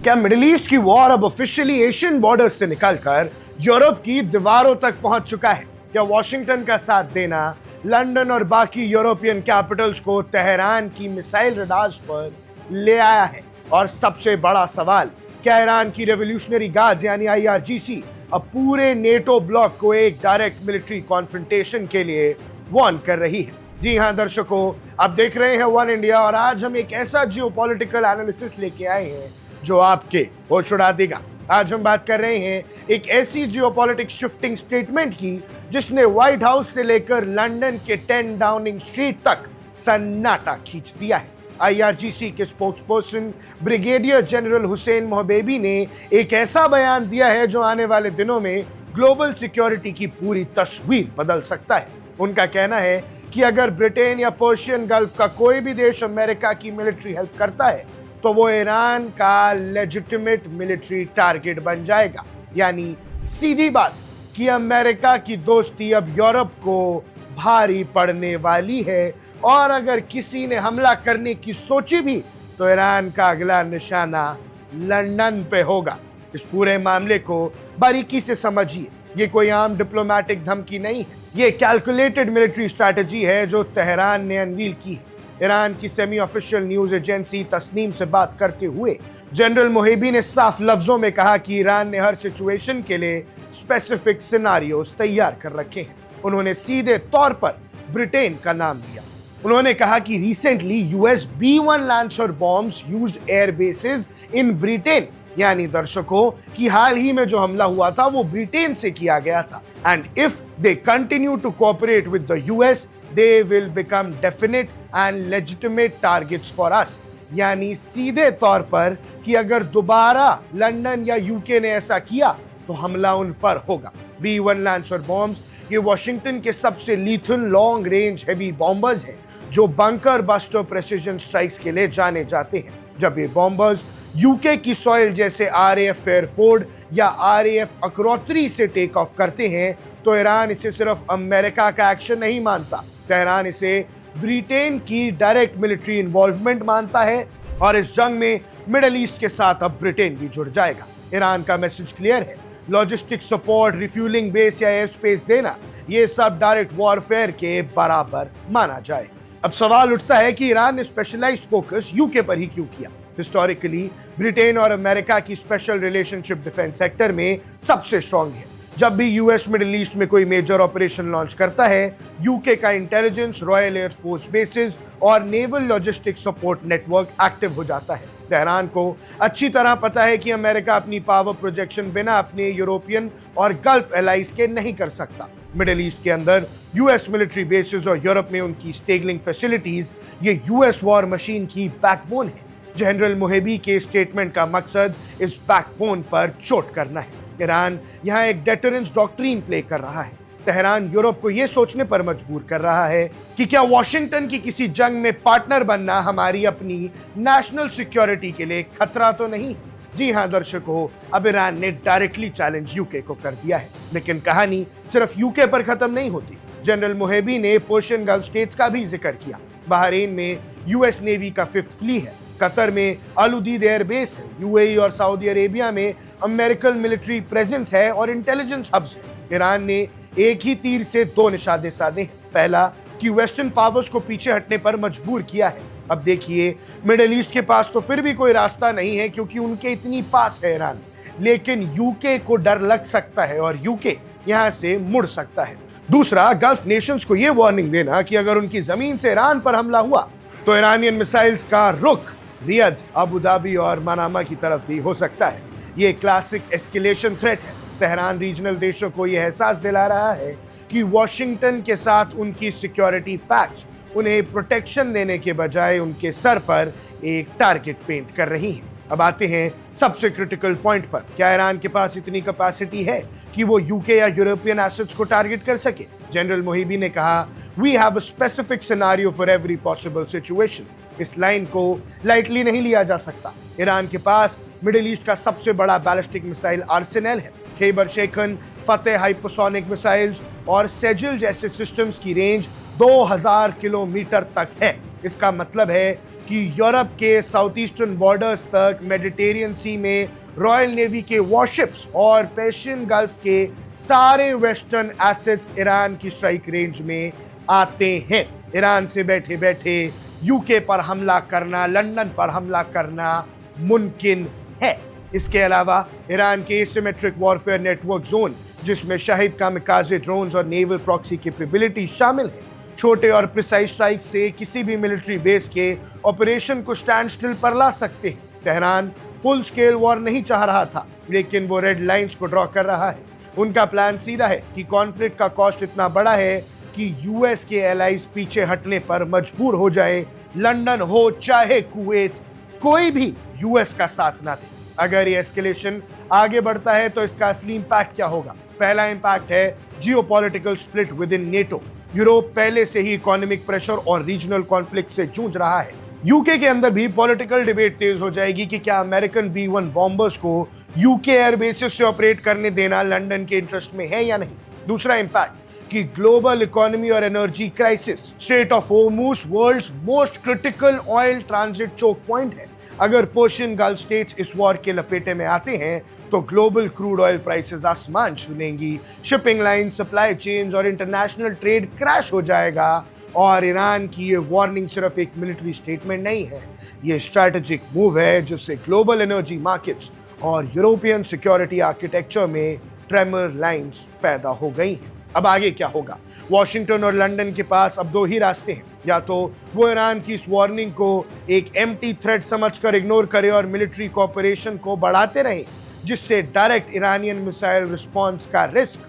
क्या middle east की war अब ऑफिशियली एशियन बॉर्डर से निकलकर यूरोप की दीवारों तक पहुंच चुका है? क्या वॉशिंगटन का साथ देना लंदन और बाकी यूरोपियन कैपिटल्स को तेहरान की मिसाइल रडार्स पर ले आया है? और सबसे बड़ा सवाल, क्या ईरान की रेवोल्यूशनरी गार्ड्स यानी IRGC अब पूरे नेटो ब्लॉक को एक डायरेक्ट मिलिट्री कॉन्फ्रंटेशन के लिए वार्न कर रही है? जी हां दर्शकों, आप देख रहे हैं वन इंडिया और आज हम एक ऐसा जियोपॉलिटिकल एनालिसिस लेके आए हैं जो आपके होश उड़ा देगा। आज हम बात कर रहे हैं एक ऐसी जियोपॉलिटिक्स शिफ्टिंग स्टेटमेंट की जिसने व्हाइट हाउस से लेकर लंदन के 10 डाउनिंग स्ट्रीट तक सन्नाटा खींच दिया है। IRGC के स्पोक्सपर्सन ब्रिगेडियर जनरल हुसैन मोहबेबी ने एक ऐसा बयान दिया है जो आने वाले दिनों में ग्लोबल सिक्योरिटी की पूरी तस्वीर बदल सकता है। उनका कहना है कि अगर ब्रिटेन या पर्शियन गल्फ का कोई भी देश अमेरिका की मिलिट्री हेल्प करता है तो वो ईरान का लेजिटिमेट मिलिट्री टारगेट बन जाएगा। यानी सीधी बात कि अमेरिका की दोस्ती अब यूरोप को भारी पड़ने वाली है और अगर किसी ने हमला करने की सोची भी तो ईरान का अगला निशाना लंदन पे होगा। इस पूरे मामले को बारीकी से समझिए। ये कोई आम डिप्लोमेटिक धमकी नहीं है, ये कैलकुलेटेड मिलिट्री स्ट्रैटेजी है जो तेहरान ने अनवील की है। ईरान की semi official news agency Tasnim से बात करते हुए जनरल मोहेबी ने साफ लफ्जों में कहा कि ईरान ने हर सिचुएशन के लिए स्पेसिफिक सिनारियोज तैयार कर रखे हैं। उन्होंने सीधे तौर पर ब्रिटेन का नाम लिया। उन्होंने कहा कि recently US B-1 lancer bombs used air bases in Britain, यानी दर्शकों कि हाल ही में जो हमला हुआ था वो ब्रिटेन से किया गया था। And if they continue to cooperate with the US they will become definite and legitimate targets for us। यानी सीधे तौर पर कि अगर दोबारा लंदन या यूके ने ऐसा किया तो हमला उन पर होगा। B-1 लैंसर बॉम्ब्स ये वॉशिंगटन के सबसे lethal long range heavy bombers हैं जो बंकर बस्टर प्रेसिजन स्ट्राइक्स के लिए जाने जाते हैं। जब ये बॉम्बर्स यूके की सॉइल जैसे RAF फेयरफोर्ड या RAF अकरोत्री से टेक ऑफ करते हैं तो ईरान इसे सिर्फ अमेरिका का एक्शन नहीं मानता, तेहरान इसे ब्रिटेन की डायरेक्ट मिलिट्री इन्वॉल्वमेंट मानता है और इस जंग में मिडिल ईस्ट के साथ अब ब्रिटेन भी जुड़ जाएगा। ईरान का मैसेज क्लियर है, लॉजिस्टिक सपोर्ट, रिफ्यूलिंग बेस या एयर स्पेस देना, ये सब डायरेक्ट वॉरफेयर के बराबर माना जाए। अब सवाल उठता है कि ईरान ने स्पेशलाइज्ड फोकस यूके पर ही क्यों किया? हिस्टोरिकली ब्रिटेन और अमेरिका की स्पेशल रिलेशनशिप डिफेंस सेक्टर में सबसे स्ट्रांग है। जब भी US मिडिल ईस्ट में कोई मेजर ऑपरेशन लॉन्च करता है, यूके का इंटेलिजेंस, रॉयल एयरफोर्स बेसिस और naval logistic support network active हो जाता है। तेहरान को अच्छी तरह पता है कि अमेरिका अपनी पावर प्रोजेक्शन बिना अपने यूरोपियन और गल्फ एलाइज के नहीं कर सकता। मिडिल ईस्ट के अंदर US मिलिट्री बेसिस और यूरोप में उनकी स्टेगलिंग फैसिलिटीज ये US वॉर मशीन की बैकबोन है। जनरल मोहेबी के स्टेटमेंट का मकसद इस बैकबोन पर चोट करना है। ईरान यहाँ एक डेटरेंस डॉक्ट्रिन प्ले कर रहा है। तेहरान यूरोप को यह सोचने पर मजबूर कर रहा है कि क्या वॉशिंगटन की किसी जंग में पार्टनर बनना हमारी अपनी नेशनल सिक्योरिटी के लिए खतरा तो नहीं? जी हां दर्शकों, अब ईरान ने डायरेक्टली चैलेंज यूके को कर दिया है। लेकिन कहानी सिर्फ यूके पर खत्म नहीं होती। जनरल मोहेबी ने पर्शियन गल्फ स्टेट्स का भी जिक्र किया। बहरीन में US नेवी का 5th फ्लीट है, कतर में अल उदीद एयरबेस है, UAE और सऊदी अरेबिया में अमेरिकन मिलिट्री प्रेजेंस है और इंटेलिजेंस हब्स है। ईरान ने एक ही तीर से 2 निशाने साधे हैं। पहला कि वेस्टर्न पावर्स को पीछे हटने पर मजबूर किया है। अब देखिए, मिडिल ईस्ट के पास तो फिर भी कोई रास्ता नहीं है क्योंकि उनके इतनी पास है ईरान, लेकिन यूके को डर लग सकता है और यूके यहां से मुड़ सकता है। दूसरा, गल्फ नेशंस को यह वार्निंग देना कि अगर उनकी जमीन से ईरान पर हमला हुआ तो ईरानियन मिसाइल्स का रुख रियाद, अबू धाबी और मनामा की तरफ भी हो सकता है। ये क्लासिक एस्केलेशन थ्रेट है। तेहरान रीजनल देशों को यह एहसास दिला रहा है कि वॉशिंगटन के साथ उनकी सिक्योरिटी पैक्ट उन्हें प्रोटेक्शन देने के बजाय उनके सर पर एक टारगेट पेंट कर रही है। अब आते हैं सबसे क्रिटिकल पॉइंट पर, क्या ईरान के पास इतनी कैपेसिटी है कि वो यूके या यूरोपियन एसेट्स को टारगेट कर सके? जनरल मोहिबी ने कहा, we have a specific scenario for every possible situation. इस लाइन को लाइटली नहीं लिया जा सकता। ईरान के पास मिडिल ईस्ट का सबसे बड़ा बैलिस्टिक मिसाइल आर्सेनल है। खैबर शेखन, फतेह हाइपरसोनिक मिसाइल्स और सेजिल जैसे सिस्टम्स की रेंज 2000 किलोमीटर तक है। इसका मतलब है कि यूरोप के साउथ ईस्टर्न बॉर्डर्स तक मेडिटेरियन सी में रॉयल नेवी के वॉरशिप्स और पर्शियन गल्फ के सारे वेस्टर्न एसेट्स ईरान की स्ट्राइक रेंज में आते हैं। ईरान से बैठे बैठे यूके पर हमला करना, लंदन पर हमला करना मुमकिन है। इसके अलावा ईरान के एसिमेट्रिक वॉरफेयर नेटवर्क जोन, जिसमें शाहिद कामिकाजे ड्रोन्स और नेवल प्रॉक्सी कैपेबिलिटी शामिल है, छोटे और प्रिसाइज स्ट्राइक से किसी भी मिलिट्री बेस के ऑपरेशन को स्टैंड स्टिल पर ला सकते हैं। तेहरान फुल स्केल वॉर नहीं चाह रहा था, लेकिन वो रेड लाइंस को ड्रॉ कर रहा है। उनका प्लान सीधा है कि कॉन्फ्लिक्ट का कॉस्ट इतना बड़ा है कि यूएस के एलाइज पीछे हटने पर मजबूर हो जाए। लंदन हो चाहे कुवैत, कोई भी यूएस का साथ ना दे। अगर ये एस्केलेशन आगे बढ़ता है तो इसका असली इंपैक्ट क्या होगा? पहला इंपैक्ट है geopolitical split with in NATO. Europe पहले से ही इकोनॉमिक प्रेशर और रीजनल कॉन्फ्लिक्ट से जूझ रहा है। यूके के अंदर भी पॉलिटिकल डिबेट तेज हो जाएगी कि क्या अमेरिकन B-1 बॉम्बर्स को यूके एयरबेसेस से ऑपरेट करने देना लंदन के इंटरेस्ट में है या नहीं। दूसरा इंपैक्ट कि ग्लोबल इकोनॉमी और energy crisis. Strait of Hormuz world's most critical oil transit choke point है। अगर पर्शियन गल्फ स्टेट्स इस वॉर के लपेटे में आते हैं तो ग्लोबल क्रूड ऑयल प्राइसेस आसमान छूलेंगी, शिपिंग लाइन, सप्लाई चेन्स और इंटरनेशनल ट्रेड क्रैश हो जाएगा। और ईरान की ये वार्निंग सिर्फ एक मिलिट्री स्टेटमेंट नहीं है, ये स्ट्रैटेजिक मूव है जिससे ग्लोबल एनर्जी मार्केट्स और यूरोपियन सिक्योरिटी आर्किटेक्चर में ट्रेमर लाइंस पैदा हो गई हैं। अब आगे क्या होगा? वॉशिंगटन और लंदन के पास अब दो ही रास्ते हैं। या तो वो ईरान की इस वार्निंग को एक एम्प्टी थ्रेट समझकर इग्नोर करे और मिलिट्री कोऑपरेशन को बढ़ाते रहे, जिससे डायरेक्ट ईरानियन मिसाइल रिस्पॉन्स का रिस्क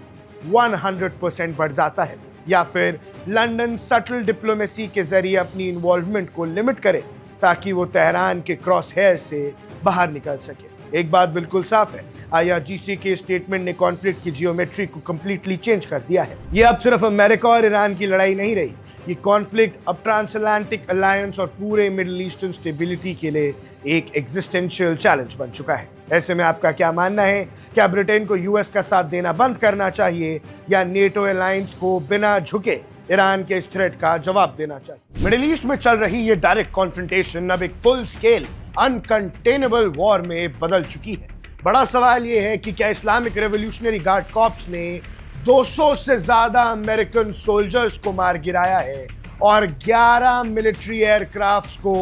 100% बढ़ जाता है, या फिर लंदन सटल डिप्लोमेसी के जरिए अपनी इन्वॉल्वमेंट को लिमिट करे ताकि वो तेहरान के क्रॉस हेयर से बाहर निकल सके। एक बात बिल्कुल साफ है, IRGC के स्टेटमेंट ने कॉन्फ्लिक्ट की जियोमेट्री को कंप्लीटली चेंज कर दिया है। ये अब सिर्फ अमेरिका और ईरान की लड़ाई नहीं रही, ये कॉन्फ्लिक्ट अब ट्रांसअटलांटिक अलायंस और पूरे मिडिल ईस्टर्न स्टेबिलिटी के लिए एक एग्जिस्टेंशियल चैलेंज बन चुका है। ऐसे में आपका क्या मानना है? क्या ब्रिटेन को यूएस का साथ देना बंद करना चाहिए या नेटो अलायंस को बिना झुके ईरान के इस थ्रेट का जवाब देना चाहिए? मिडिल ईस्ट में चल रही ये डायरेक्ट कॉन्फ्रंटेशन अब एक फुल स्केल अनकंटेनेबल वॉर में बदल चुकी है। बड़ा सवाल यह है कि क्या इस्लामिक रेवोल्यूशनरी गार्ड कॉर्प्स ने 200 से ज्यादा अमेरिकन सोल्जर्स को मार गिराया है और 11 मिलिट्री एयरक्राफ्ट्स को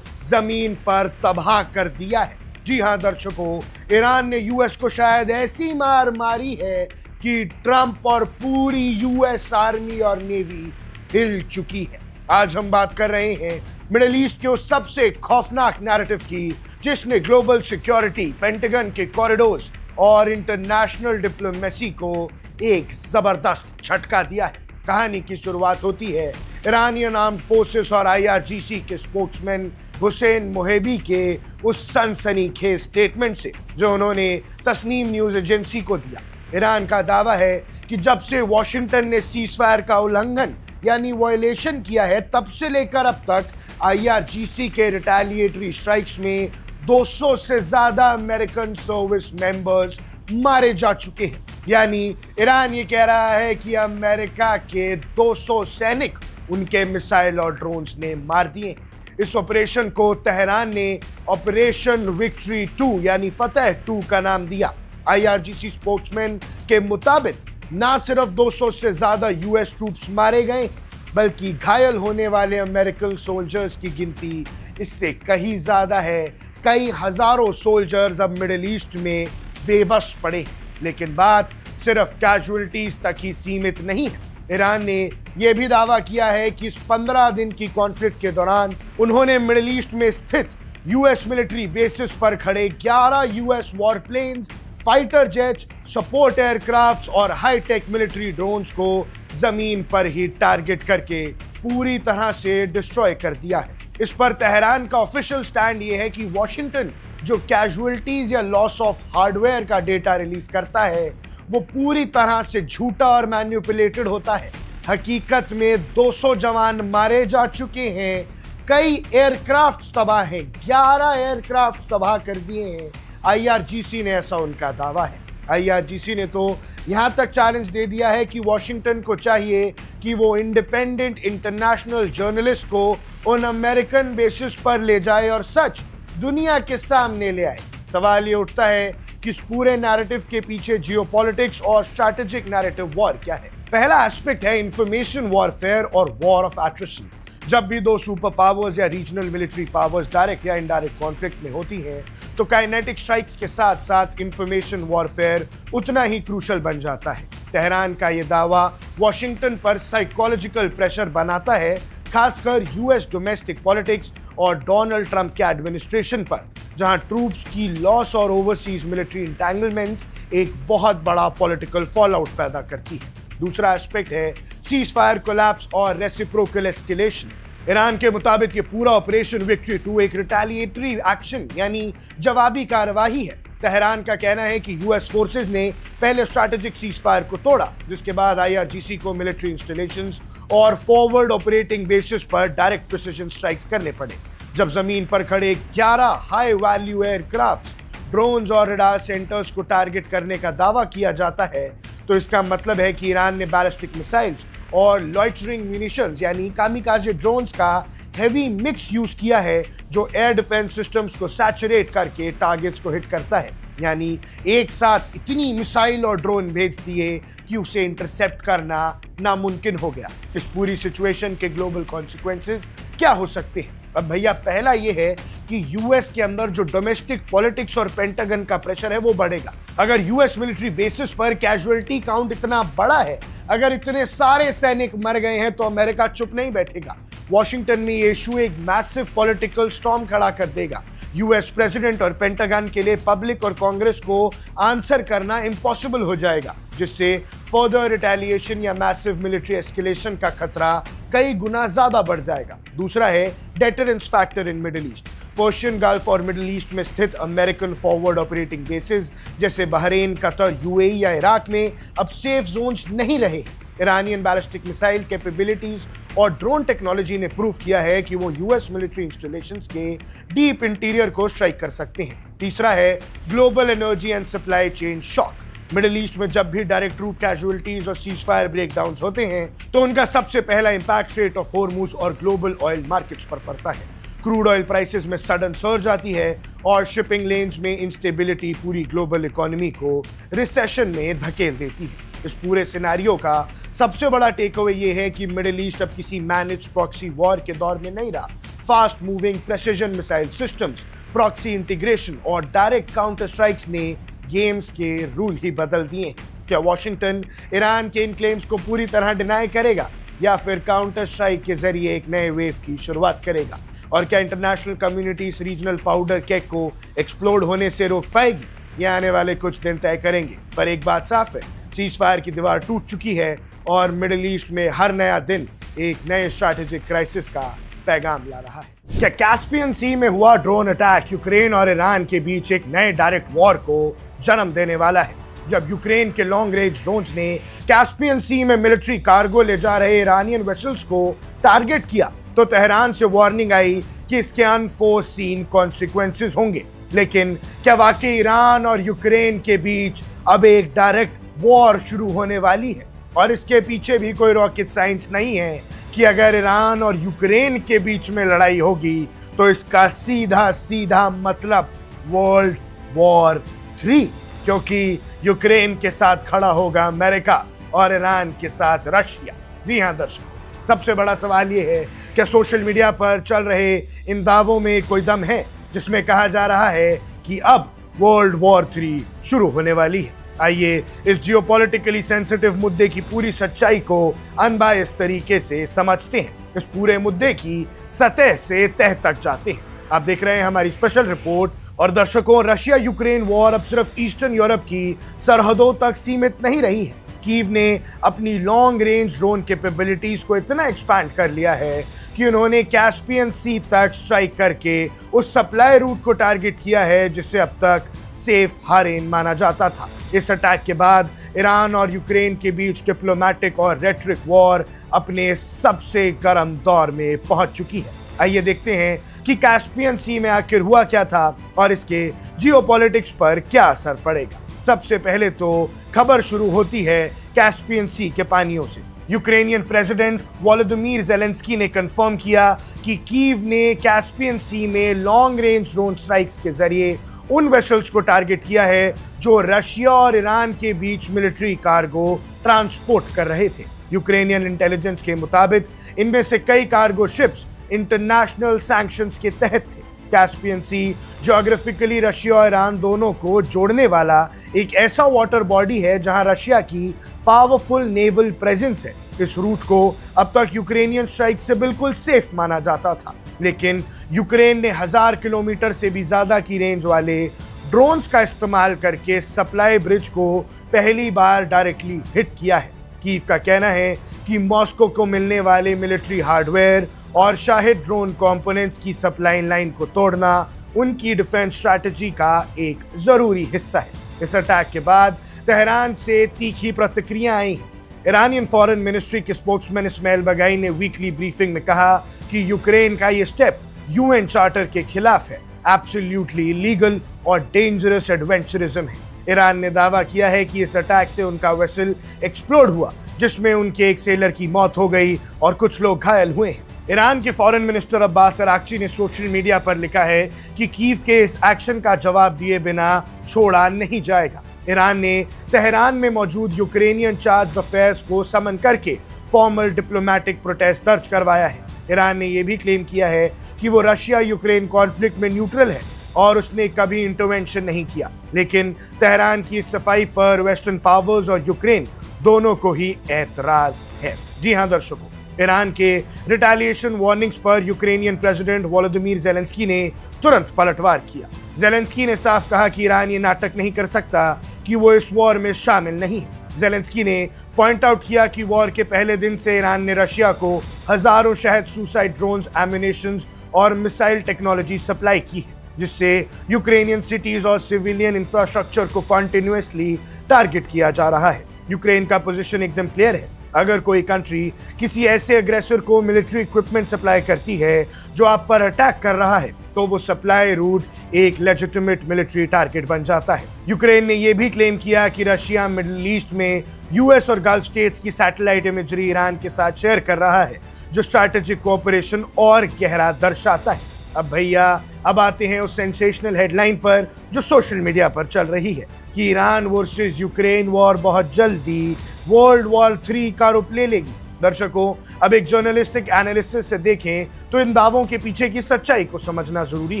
जमीन पर तबाह कर दिया है। जी हां दर्शकों, ईरान ने यूएस को शायद ऐसी मार मारी है कि ट्रंप और पूरी यूएस आर्मी और नेवी हिल चुकी है। आज हम बात कर रहे हैं मिडिल ईस्ट के उस सबसे खौफनाक नैरेटिव की जिसने ग्लोबल सिक्योरिटी, पेंटागन के कॉरिडोर्स और इंटरनेशनल डिप्लोमेसी को एक जबरदस्त झटका दिया है। कहानी की शुरुआत होती है ईरानियन आर्म्ड फोर्सेस और IRGC के स्पोक्समैन हुसैन मोहेबी के उस सनसनीखेज स्टेटमेंट से जो उन्होंने तस्नीम न्यूज एजेंसी को दिया। ईरान का दावा है कि जब से वॉशिंगटन ने सीजफायर का उल्लंघन यानी वायलेशन किया है, तब से लेकर अब तक IRGC के रिटेलिएटरी स्ट्राइक्स में 200 से ज्यादा अमेरिकन सर्विस मेंबर्स मारे जा चुके हैं। यानी ईरान ये कह रहा है कि अमेरिका के 200 सैनिक उनके मिसाइल और ड्रोन्स ने मार दिए हैं। इस ऑपरेशन को तेहरान ने ऑपरेशन विक्ट्री 2 यानी फतेह 2 का नाम दिया। IRGC स्पोक्समैन के मुताबिक ना सिर्फ 200 से ज्यादा यूएस ट्रूप्स मारे गए, बल्कि घायल होने वाले अमेरिकन सोल्जर्स की गिनती इससे कहीं ज्यादा है। कई हजारों सोल्जर्स अब मिडिल ईस्ट में बेबस पड़े हैं। लेकिन बात सिर्फ कैजुअलिटीज तक ही सीमित नहीं है। ईरान ने यह भी दावा किया है कि इस 15 दिन की कॉन्फ्लिक्ट के दौरान उन्होंने मिडिल ईस्ट में स्थित यूएस मिलिट्री बेसिस पर खड़े 11 US warplanes, fighter jets, support aircrafts और हाईटेक मिलिट्री ड्रोन्स को जमीन पर ही टारगेट करके पूरी तरह से डिस्ट्रॉय कर दिया है। इस पर तेहरान का ऑफिशियल स्टैंड ये है कि वॉशिंगटन जो कैजुअलिटीज या लॉस ऑफ हार्डवेयर का डेटा रिलीज करता है वो पूरी तरह से झूठा और मैन्युपुलेटेड होता है। हकीकत में 200 जवान मारे जा चुके हैं, कई एयरक्राफ्ट तबाह हैं, 11 एयरक्राफ्ट तबाह कर दिए हैं। IRGC ने ऐसा उनका दावा है। IRGC ने तो यहां तक चैलेंज दे दिया है कि वॉशिंगटन को चाहिए कि वो इंडिपेंडेंट इंटरनेशनल जर्नलिस्ट को उन अमेरिकन बेसिस पर ले जाए और सच दुनिया के सामने ले आए। सवाल ये उठता है कि इस पूरे नैरेटिव के पीछे जियोपॉलिटिक्स और स्ट्रैटेजिक नैरेटिव वॉर क्या है। पहला एस्पेक्ट है इंफॉर्मेशन वॉरफेयर और वॉर ऑफ एट्रिशन। जब भी दो सुपर पावर्स या रीजनल मिलिट्री पावर्स डायरेक्ट या इनडायरेक्ट कॉन्फ्लिक्ट में होती हैं, तो काइनेटिक स्ट्राइक्स के साथ साथ इंफॉर्मेशन वॉरफेयर उतना ही क्रूशल बन जाता है। तेहरान का यह दावा वॉशिंगटन पर साइकोलॉजिकल प्रेशर बनाता है, खासकर यूएस डोमेस्टिक पॉलिटिक्स और डोनाल्ड ट्रंप के एडमिनिस्ट्रेशन पर, जहां ट्रूप्स की लॉस और ओवरसीज मिलिट्री इंटैंगलमेंट्स एक बहुत बड़ा पॉलिटिकल फॉलआउट पैदा करती है। दूसरा एस्पेक्ट है सीज फायर कोलैप्स और रेसिप्रोकल एस्केलेशन। ईरान के मुताबिक ये पूरा ऑपरेशन विक्ट्री 2 एक रिटेलिएटरी एक्शन यानी जवाबी कार्रवाई है। तेहरान का कहना है कि यूएस फोर्सेस ने पहले स्ट्रैटेजिक सीज फायर को तोड़ा, जिसके बाद आईआरजीसी को मिलिट्री इंस्टॉलेशंस और फॉरवर्ड ऑपरेटिंग बेसिस पर डायरेक्ट प्रिसिजन स्ट्राइक्स करने पड़े। जब जमीन पर खड़े 11 हाई वैल्यू एयरक्राफ्ट, ड्रोन्स और रडार सेंटर्स को टारगेट करने का दावा किया जाता है, तो इसका मतलब है कि ईरान ने बैलिस्टिक मिसाइल्स और लॉइटरिंग म्यूनिशंस यानी कामिकाजे ड्रोन्स का हेवी मिक्स यूज किया है, जो एयर डिफेंस सिस्टम्स को सैचुरेट करके टारगेट्स को हिट करता है। यानी एक साथ इतनी मिसाइल और ड्रोन भेज दिए कि उसे इंटरसेप्ट करना नामुमकिन हो गया। इस पूरी सिचुएशन के ग्लोबल कॉन्सिक्वेंसेस क्या हो सकते हैं? अब भैया, पहला ये है कि यूएस के अंदर जो डोमेस्टिक पॉलिटिक्स और पेंटागन का प्रेशर है वो बढ़ेगा। अगर यूएस मिलिट्री बेसिस पर कैजुअलिटी काउंट इतना बड़ा है, अगर इतने सारे सैनिक मर गए हैं, तो अमेरिका चुप नहीं बैठेगा। वॉशिंगटन में ये इशू एक मैसिव पॉलिटिकल स्टॉर्म खड़ा कर देगा। यूएस प्रेसिडेंट और पेंटागन के लिए पब्लिक और कांग्रेस को आंसर करना इम्पॉसिबल हो जाएगा, जिससे फर्दर रिटेलिएशन या मैसिव मिलिट्री एस्केलेशन का खतरा कई गुना ज्यादा बढ़ जाएगा। दूसरा है deterrence factor in middle east. Persian gulf और मिडिल ईस्ट में स्थित अमेरिकन फॉरवर्ड ऑपरेटिंग बेसिस जैसे बहरीन, कतर, यूएई या इराक में अब सेफ जोन्स नहीं रहे। ईरानियन बैलिस्टिक मिसाइल कैपेबिलिटीज और ड्रोन टेक्नोलॉजी ने प्रूव किया है कि वो यूएस मिलिट्री इंस्टॉलेशंस के डीप इंटीरियर को स्ट्राइक कर सकते हैं। तीसरा है global energy and supply chain shock. Middle east में जब भी डायरेक्ट ट्रूप कैजुअलिटीज और सीज फायर ब्रेकडाउन्स होते हैं, तो उनका सबसे पहला इंपैक्ट स्ट्रेट ऑफ हॉर्मुज और ग्लोबल ऑयल मार्केट्स पर पड़ता है। क्रूड ऑयल प्राइसेस में सडन सर्ज आती है और शिपिंग लेन्स में इंस्टेबिलिटी पूरी ग्लोबल इकोनॉमी को रिसेशन में धकेल देती है। इस पूरे सिनेरियो का सबसे बड़ा टेक अवे ये है कि मिडिल ईस्ट अब किसी मैनेज्ड प्रॉक्सी वॉर के दौर में नहीं रहा। Fast moving precision missile systems, proxy integration और डायरेक्ट काउंटर स्ट्राइक्स ने गेम्स के रूल ही बदल दिए। क्या वॉशिंगटन ईरान के इन क्लेम्स को पूरी तरह डिनाई करेगा या फिर काउंटर स्ट्राइक के जरिए एक नए वेव की शुरुआत करेगा? और क्या इंटरनेशनल कम्युनिटी इस रीजनल पाउडर केक को एक्सप्लोड होने से रोक पाएगी? ये आने वाले कुछ दिन तय करेंगे। पर एक बात साफ है, सीज फायर की दीवार टूट चुकी है और मिडिल ईस्ट में हर नया दिन एक नए स्ट्रैटेजिक क्राइसिस का पैगाम ला रहा है। क्या कैस्पियन सी में हुआ ड्रोन अटैक यूक्रेन और ईरान के बीच एक नए डायरेक्ट वॉर को जन्म देने वाला है? जब यूक्रेन के लॉन्ग रेंज ड्रोन्स ने कैस्पियन सी में मिलिट्री कार्गो ले जा रहे ईरानियन वेसल्स को टारगेट किया, तो तेहरान से वार्निंग आई कि इसके अनफोर्सीन कॉन्सिक्वेंसेस होंगे। लेकिन क्या वाकई ईरान और यूक्रेन के बीच अब एक डायरेक्ट वॉर शुरू होने वाली है? और इसके पीछे भी कोई रॉकेट साइंस नहीं है कि अगर ईरान और यूक्रेन के बीच में लड़ाई होगी, तो इसका सीधा सीधा मतलब वर्ल्ड वॉर 3, क्योंकि यूक्रेन के साथ खड़ा होगा अमेरिका और ईरान के साथ रशिया। जी हाँ दर्शकों, सबसे बड़ा सवाल ये है, क्या सोशल मीडिया पर चल रहे इन दावों में कोई दम है जिसमें कहा जा रहा है कि अब वर्ल्ड वॉर 3 शुरू होने वाली है? आइए इस जियोपॉलिटिकली सेंसिटिव मुद्दे की पूरी सच्चाई को अनबायस तरीके से समझते हैं। इस पूरे मुद्दे की सतह से तह तक जाते हैं। आप देख रहे हैं हमारी स्पेशल रिपोर्ट। और दर्शकों, रशिया यूक्रेन वॉर अब सिर्फ ईस्टर्न यूरोप की सरहदों तक सीमित नहीं रही है। कीव ने अपनी लॉन्ग रेंज ड्रोन कैपेबिलिटीज को इतना एक्सपैंड कर लिया है कि उन्होंने कैस्पियन सी तक स्ट्राइक करके उस सप्लाई रूट को टारगेट किया है जिसे अब तक सेफ हारेन माना जाता था। इस अटैक के बाद ईरान और यूक्रेन के बीच डिप्लोमेटिक और रेटरिक वॉर अपने सबसे गर्म दौर में पहुंच चुकी है। आइए देखते हैं कि कैस्पियन सी में आखिर हुआ क्या था और इसके जियोपॉलिटिक्स पर क्या असर पड़ेगा। सबसे पहले तो खबर शुरू होती है कैस्पियन सी के पानियों से। यूक्रेनियन प्रेसिडेंट वोलोदिमीर ज़ेलेंस्की ने कंफर्म किया कि कीव ने कैस्पियन सी में लॉन्ग रेंज ड्रोन स्ट्राइक्स के जरिए उन वेसल्स को टारगेट किया है जो रशिया और ईरान के बीच मिलिट्री कार्गो ट्रांसपोर्ट कर रहे थे। यूक्रेनियन इंटेलिजेंस के मुताबिक इनमें से कई कार्गो शिप्स इंटरनेशनल सैंक्शंस के तहत थे। कैस्पियन सी ज्योग्राफिकली रशिया और ईरान दोनों को जोड़ने वाला एक ऐसा वाटर बॉडी है जहां रशिया की पावरफुल नेवल प्रेजेंस है। इस रूट को अब तक यूक्रेनियन स्ट्राइक से बिल्कुल सेफ माना जाता था, लेकिन यूक्रेन ने 1000 किलोमीटर से भी ज्यादा की रेंज वाले ड्रोन्स का इस्तेमाल करके सप्लाई ब्रिज को पहली बार डायरेक्टली हिट किया है। कीव का कहना है कि मॉस्को को मिलने वाले मिलिट्री हार्डवेयर और शाहिद ड्रोन कंपोनेंट्स की सप्लाई लाइन को तोड़ना उनकी डिफेंस स्ट्रैटेजी का एक जरूरी हिस्सा है। इस अटैक के बाद तेहरान से तीखी प्रतिक्रिया आई हैं। ईरानियन फॉरेन मिनिस्ट्री के स्पोक्समैन इस्माइल बगाई ने वीकली ब्रीफिंग में कहा कि यूक्रेन का ये स्टेप यूएन चार्टर के खिलाफ है, एब्सोल्युटली इलीगल और डेंजरस एडवेंचरिज्म है। ईरान ने दावा किया है कि इस अटैक से उनका वेसल एक्सप्लोड हुआ, जिसमें उनके एक सेलर की मौत हो गई और कुछ लोग घायल हुए हैं। ईरान के फॉरेन मिनिस्टर अब्बास अराक्ची ने सोशल मीडिया पर लिखा है कि कीव के इस एक्शन का जवाब दिए बिना छोड़ा नहीं जाएगा। ईरान ने तेहरान में मौजूद यूक्रेनियन चार्ज अफेयर्स को समन करके फॉर्मल डिप्लोमेटिक प्रोटेस्ट दर्ज करवाया है। ईरान ने यह भी क्लेम किया है कि वो रशिया यूक्रेन कॉन्फ्लिक्ट में न्यूट्रल है और उसने कभी इंटरवेंशन नहीं किया, लेकिन तेहरान की सफाई पर वेस्टर्न पावर्स और यूक्रेन दोनों को ही एतराज है। जी हां दर्शकों, ईरान के रिटेलिएशन वार्निंग्स पर यूक्रेनियन प्रेसिडेंट वोलोदिमीर ज़ेलेंस्की ने तुरंत पलटवार किया। ज़ेलेंस्की ने साफ कहा कि ईरान ये नाटक नहीं कर सकता कि वो इस वॉर में शामिल नहीं है। ज़ेलेंस्की ने पॉइंट आउट किया कि वॉर के पहले दिन से ईरान ने रशिया को हजारों शहद सुसाइड ड्रोन्स, एम्यूनेशंस और मिसाइल टेक्नोलॉजी सप्लाई की है, जिससे यूक्रेनियन सिटीज और सिविलियन इंफ्रास्ट्रक्चर को कॉन्टिन्यूसली टारगेट किया जा रहा है। यूक्रेन का पोजीशन एकदम क्लियर है। अगर कोई कंट्री किसी ऐसे अग्रेसर को मिलिट्री इक्विपमेंट सप्लाई करती है जो आप पर अटैक कर रहा है, तो वो सप्लाई रूट एक लेजिटिमेट मिलिट्री टारगेट बन जाता है। यूक्रेन ने यह भी क्लेम किया कि रशिया मिडिल ईस्ट में यूएस और गल्फ स्टेट्स की सैटेलाइट इमेजरी ईरान के साथ शेयर कर रहा है, जो स्ट्रैटेजिक कोऑपरेशन और गहरा दर्शाता है। अब भैया, अब आते हैं उस सेंसेशनल हेडलाइन पर जो सोशल मीडिया पर चल रही है कि ईरान वर्सेस यूक्रेन वॉर बहुत जल्दी वर्ल्ड वॉर 3 का रूप ले लेगी। दर्शकों, अब एक जर्नलिस्टिक एनालिसिस से देखें तो इन दावों के पीछे की सच्चाई को समझना जरूरी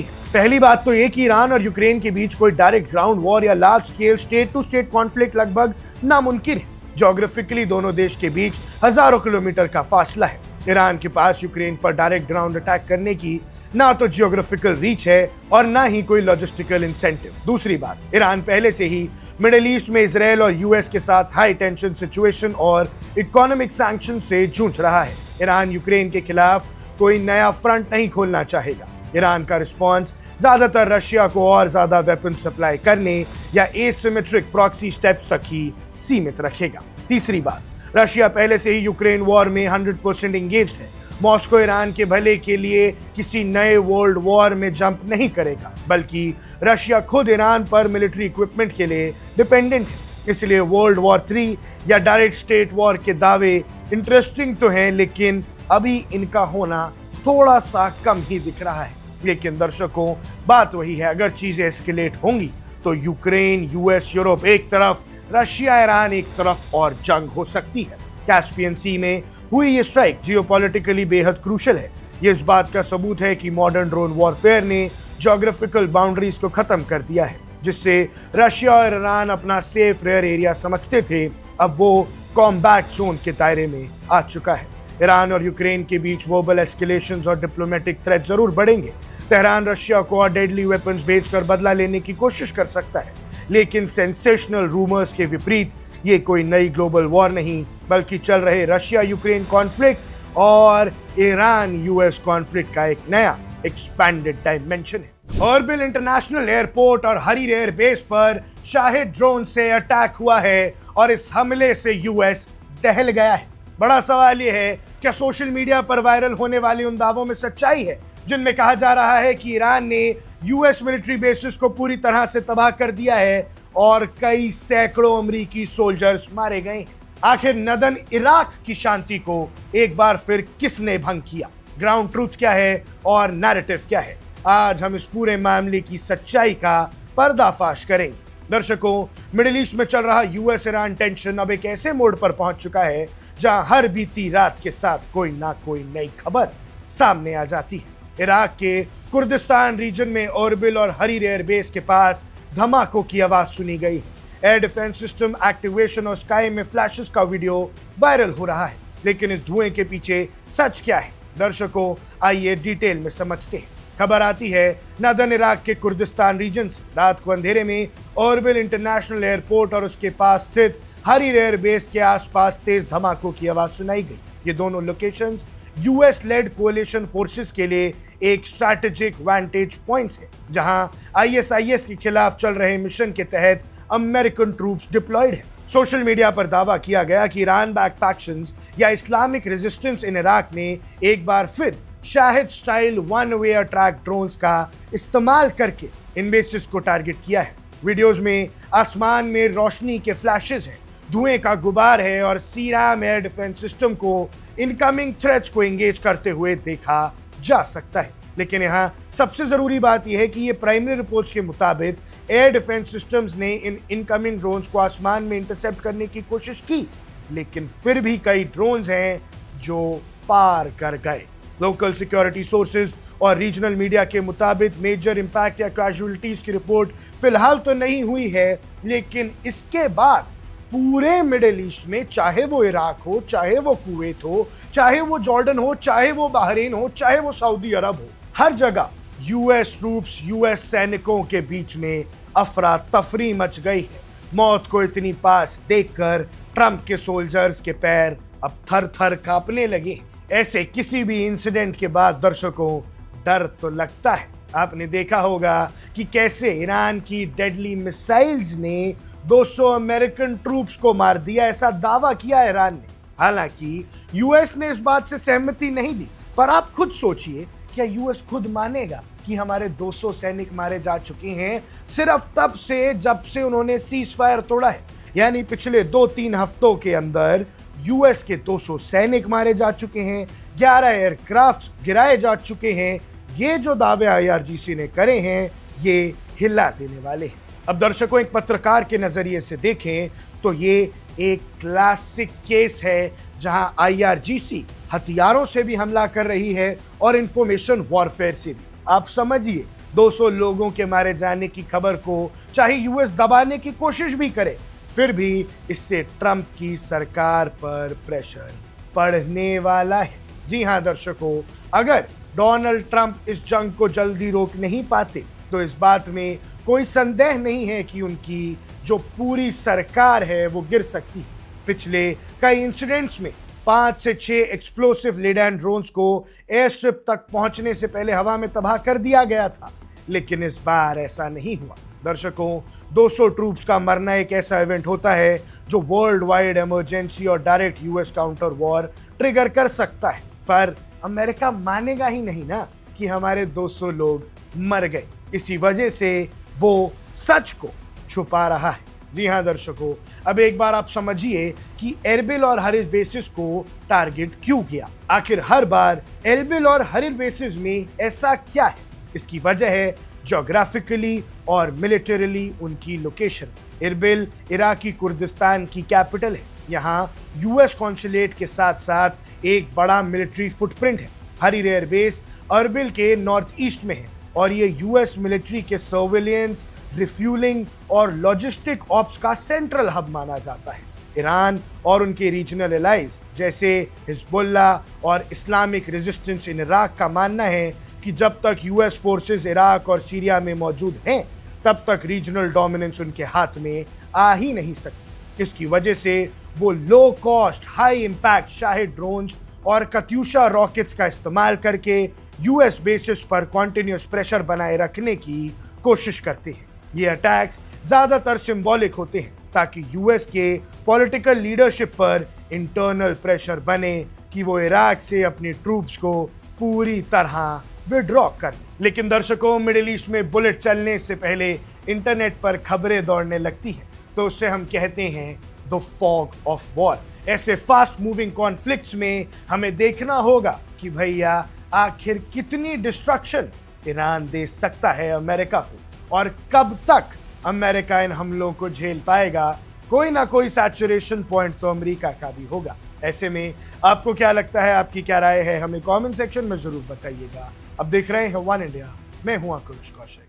है। पहली बात तो ये कि ईरान और यूक्रेन के बीच कोई डायरेक्ट ग्राउंड वॉर या large scale state to state conflict लगभग नामुमकिन है। ज्योग्राफिकली दोनों देश के बीच हजारों किलोमीटर का फासला है। ईरान के पास यूक्रेन पर डायरेक्ट ग्राउंड अटैक करने की ना तो जियोग्राफिकल रीच है और ना ही कोई लॉजिस्टिकल इंसेंटिव। दूसरी बात, ईरान पहले से ही मिडिल ईस्ट में इजराइल और यूएस के साथ हाई टेंशन सिचुएशन और इकोनॉमिक सैंक्शन से जूझ रहा है। ईरान यूक्रेन के खिलाफ कोई नया फ्रंट नहीं खोलना चाहेगा। ईरान का रिस्पॉन्स ज्यादातर रशिया को और ज्यादा वेपन सप्लाई करने या एसिमेट्रिक प्रॉक्सी स्टेप्स तक ही सीमित रखेगा। तीसरी बात, रशिया पहले से ही यूक्रेन वॉर में 100% एंगेज्ड है। मॉस्को ईरान के भले के लिए किसी नए वर्ल्ड वॉर में जंप नहीं करेगा, बल्कि रशिया खुद ईरान पर मिलिट्री इक्विपमेंट के लिए डिपेंडेंट है। इसलिए वर्ल्ड वॉर 3 या डायरेक्ट स्टेट वॉर के दावे इंटरेस्टिंग तो हैं, लेकिन अभी इनका होना थोड़ा सा कम ही दिख रहा है। लेकिन दर्शकों, बात वही है, अगर चीजें एस्केलेट होंगी तो यूक्रेन, यूएस, यूरोप एक तरफ, रशिया ईरान एक तरफ और जंग हो सकती है। कैस्पियन सी में हुई ये स्ट्राइक जियोपॉलिटिकली बेहद क्रूशल है। ये इस बात का सबूत है कि मॉडर्न ड्रोन वॉरफेयर ने ज्योग्राफिकल बाउंड्रीज को खत्म कर दिया है, जिससे रशिया और ईरान अपना सेफ रेयर एरिया समझते थे, अब वो कॉम्बैट जोन के दायरे में आ चुका है। ईरान और यूक्रेन के बीच वर्बल एस्केलेशंस और डिप्लोमेटिक थ्रेट जरूर बढ़ेंगे। तेहरान रशिया को और डेडली वेपन्स बेचकर बदला लेने की कोशिश कर सकता है, लेकिन सेंसेशनल रूमर्स के विपरीत ये कोई नई ग्लोबल वॉर नहीं, बल्कि चल रहे रशिया यूक्रेन कॉन्फ्लिक्ट और ईरान यूएस कॉन्फ्लिक्ट का एक नया एक्सपैंडेड डायमेंशन है। अर्बिल इंटरनेशनल एयरपोर्ट और हरीर एयर बेस पर शाहिद ड्रोन से अटैक हुआ है और इस हमले से यूएस दहल गया है। बड़ा सवाल यह है, क्या सोशल मीडिया पर वायरल होने वाले उन दावों में सच्चाई है जिनमें कहा जा रहा है कि ईरान ने यूएस मिलिट्री बेसिस को पूरी तरह से तबाह कर दिया है और कई सैकड़ों अमेरिकी सोल्जर्स मारे गए। आखिर नदन इराक की शांति को एक बार फिर किसने भंग किया? ग्राउंड ट्रूथ क्या है और नैरेटिव क्या है? आज हम इस पूरे मामले की सच्चाई का पर्दाफाश करेंगे। दर्शकों, मिडिल ईस्ट में चल रहा यूएस ईरान टेंशन अब एक ऐसे मोड़ पर पहुंच चुका है जहां हर बीती रात के साथ कोई ना कोई नई खबर सामने आ जाती है। इराक के कुर्दिस्तान रीजन में ओरबिल और हरीर एयरबेस के पास धमाकों की आवाज सुनी गई है। एयर डिफेंस सिस्टम एक्टिवेशन और स्काई में फ्लैशेस का वीडियो वायरल हो रहा है। लेकिन इस धुएं के पीछे सच क्या है? दर्शकों, आइए डिटेल में समझते हैं। खबर आती है नदन इराक के कुर्दिस्तान रीजन से। रात को अंधेरे में ओरबिल इंटरनेशनल एयरपोर्ट और उसके पास स्थित हरीर एयरबेस के आसपास तेज धमाकों की आवाज सुनाई गई। ये दोनों लोकेशंस यूएस लेड कोalition फोर्सेस के लिए एक स्ट्रैटेजिक वांटेज पॉइंट्स है, जहां आईएसआईएस के खिलाफ चल रहे मिशन के तहत अमेरिकन ट्रूप्स डिप्लॉयड हैं। सोशल मीडिया पर दावा किया गया कि ईरान बैक फैक्शंस या इस्लामिक रेजिस्टेंस इन इराक ने एक बार फिर Shahid style one way attack drones का इस्तेमाल करके इन बेसिस को टारगेट किया है। वीडियोस में आसमान में रोशनी के फ्लैशेस हैं, धुएं का गुबार है और सीराम एयर डिफेंस सिस्टम को इनकमिंग थ्रेट्स को एंगेज करते हुए देखा जा सकता है। लेकिन यहाँ सबसे जरूरी बात यह है कि ये प्राइमरी रिपोर्ट्स के मुताबिक एयर डिफेंस सिस्टम्स ने इन इनकमिंग ड्रोन्स को आसमान में इंटरसेप्ट करने की कोशिश की, लेकिन फिर भी कई ड्रोन्स हैं जो पार कर गए। लोकल सिक्योरिटी सोर्सेज और रीजनल मीडिया के मुताबिक मेजर इंपैक्ट या कैजुअलिटीज की रिपोर्ट फिलहाल तो नहीं हुई है, लेकिन इसके बाद पूरे मिडिल ईस्ट में, चाहे वो इराक हो, चाहे वो कुवैत हो, चाहे वो जॉर्डन हो, चाहे वो बहरीन हो, चाहे वो सऊदी अरब हो, हर जगह यूएस ट्रूप्स, यूएस सैनिकों के बीच में अफरा तफरी मच गई है। मौत को इतनी पास देखकर ट्रंप के सोल्जर्स के पैर अब थर थर कांपने लगे। ऐसे किसी भी इंसिडेंट के बाद दर्शकों डर तो लगता है। आपने देखा होगा कि कैसे ईरान की डेडली मिसाइल्स ने 200 अमेरिकन ट्रूप्स को मार दिया, ऐसा दावा किया ईरान ने। हालांकि यूएस ने इस बात से सहमति नहीं दी, पर आप खुद सोचिए, क्या यूएस खुद मानेगा कि हमारे 200 सैनिक मारे जा चुके हैं सिर्फ तब से जब से उन्होंने सीज फायर तोड़ा है? यानी पिछले 2-3 हफ्तों के अंदर यूएस के 200 सैनिक मारे जा चुके हैं, 11 एयरक्राफ्ट गिराए जा चुके हैं। ये जो दावे आईआरजीसी ने करे हैं, ये हिला देने वाले हैं। अब दर्शकों, एक पत्रकार के नजरिए से देखें तो ये एक क्लासिक केस है जहां आईआरजीसी हथियारों से भी हमला कर रही है और इंफॉर्मेशन वॉरफेयर से भी। आप समझिए, 200 लोगों के मारे जाने की खबर को चाहे यूएस दबाने की कोशिश भी करे, फिर भी इससे ट्रंप की सरकार पर प्रेशर पड़ने वाला है। जी हां दर्शकों, अगर डोनाल्ड ट्रंप इस जंग को जल्दी रोक नहीं पाते तो इस बात में कोई संदेह नहीं है कि उनकी जो पूरी सरकार है वो गिर सकती है। पिछले कई इंसिडेंट्स में 5 से 6 एक्सप्लोसिव लीड एंड ड्रोन्स को एयर स्ट्रिप तक पहुंचने से पहले हवा में तबाह कर दिया गया था, लेकिन इस बार ऐसा नहीं हुआ। दर्शकों, 200 ट्रूप्स का मरना एक ऐसा इवेंट होता है जो वर्ल्ड वाइड इमरजेंसी और direct US counter war trigger कर सकता है, पर अमेरिका मानेगा ही नहीं ना कि हमारे 200 लोग मर गए। इसी वजह से वो सच को छुपा रहा है। जी हां दर्शकों, अब एक बार आप समझिए कि एरबिल और हरीर बेसिस को टारगेट क्यों किया। आखिर हर बार एरबिल और हरीर बेसिस में ऐसा क्या है? इसकी वजह है ज्योग्राफिकली और मिलिटरीली उनकी लोकेशन। एरबिल इराकी कुर्दिस्तान की कैपिटल है। यहाँ यूएस कॉन्सुलेट के साथ साथ एक बड़ा मिलिट्री फुटप्रिंट है। हरीर एयरबेस अर्बिल के नॉर्थ ईस्ट में है और ये यूएस मिलिट्री के सर्विलियंस, रिफ्यूलिंग और लॉजिस्टिक ऑप्स का सेंट्रल हब माना जाता है। ईरान और उनके रीजनल एलाइज जैसे हिजबुल्ला और इस्लामिक रेजिस्टेंस इन इराक का मानना है कि जब तक यूएस फोर्सेस इराक और सीरिया में मौजूद हैं, तब तक रीजनल डोमिनेंस उनके हाथ में आ ही नहीं सकती। इसकी वजह से वो low cost, high impact Shahid drones और कत्यूशा रॉकेट्स का इस्तेमाल करके यूएस बेसिस पर कॉन्टिन्यूस प्रेशर बनाए रखने की कोशिश करते हैं। ये अटैक्स ज्यादातर सिंबॉलिक होते हैं ताकि यूएस के पॉलिटिकल लीडरशिप पर इंटरनल प्रेशर बने कि वो इराक से अपनी ट्रूप्स को पूरी तरह विड्रॉ कर। लेकिन दर्शकों, मिडिल ईस्ट में बुलेट चलने से पहले इंटरनेट पर खबरें दौड़ने लगती हैं, तो उसे हम कहते हैं द फॉग ऑफ वॉर। ऐसे फास्ट मूविंग कॉन्फ्लिक्ट्स में हमें देखना होगा कि भैया आखिर कितनी डिस्ट्रक्शन ईरान दे सकता है अमेरिका को, और कब तक अमेरिका इन हमलों को झेल पाएगा। कोई ना कोई सैचुरेशन पॉइंट तो अमेरिका का भी होगा। ऐसे में आपको क्या लगता है, आपकी क्या राय है, हमें कमेंट सेक्शन में जरूर बताइएगा। अब देख रहे हैं वन इंडिया, मैं हूं आकुश Kaushik.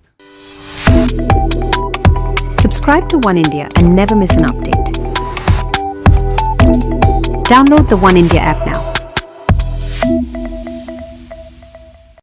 Subscribe to One India and never miss an update. Download the One India app now.